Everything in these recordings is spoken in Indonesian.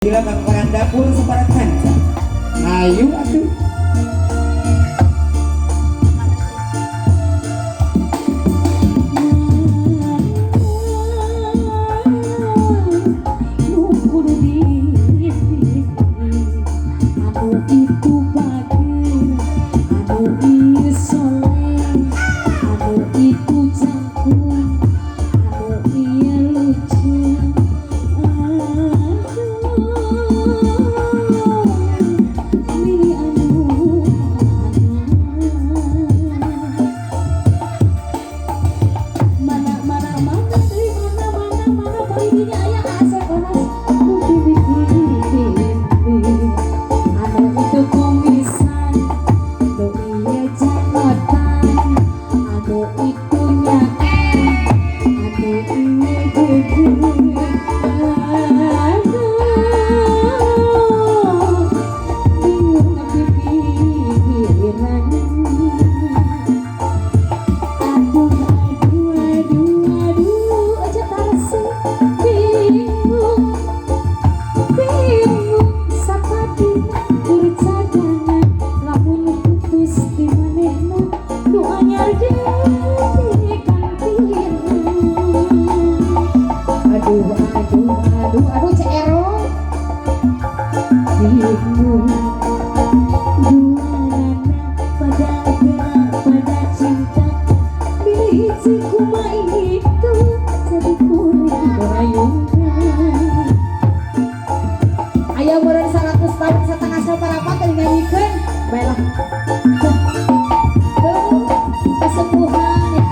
Gila bakaran dapur separat kanca. Ayo atuh. Aduh Cero bingung pada cinta biji kuma itu jadi kuring berayungan ayah umur 100 tahun setengah saparapat nyanyikan baiklah kesembuhan ya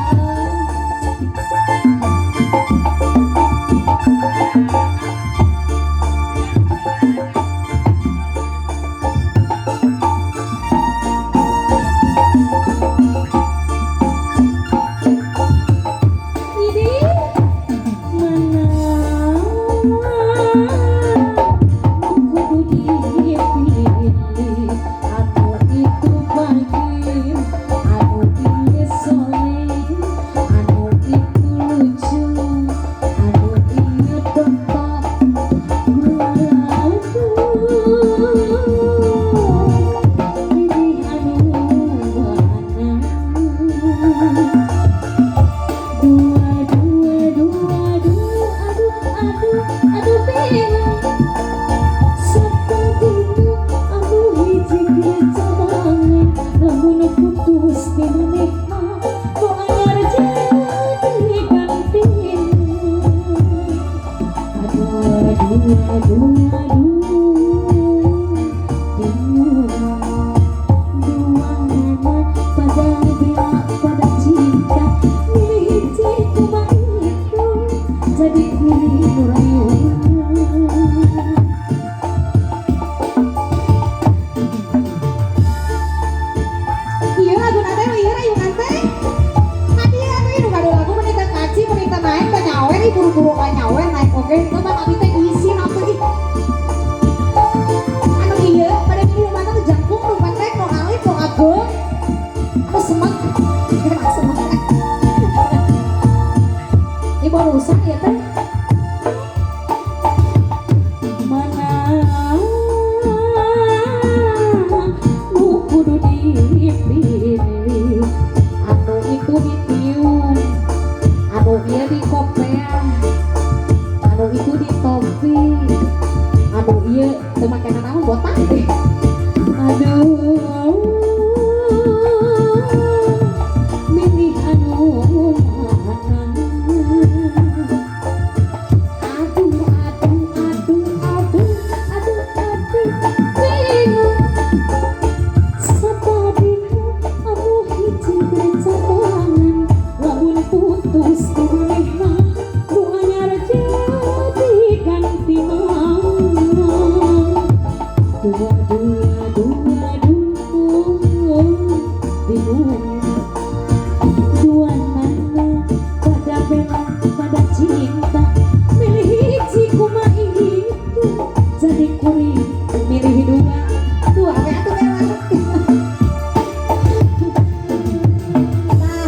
buru-buru kayak nyawen naik oke coba kami teh isi apa ih anu iya pada di mana tuh jangkung tuh pakai no alit no abang aku semak enak semak ibu rusak ya teh mana lu kudu dipilih anu itu ditiup anu iya di kopel anu itu di topi anu iya teu make naon botak deh aduh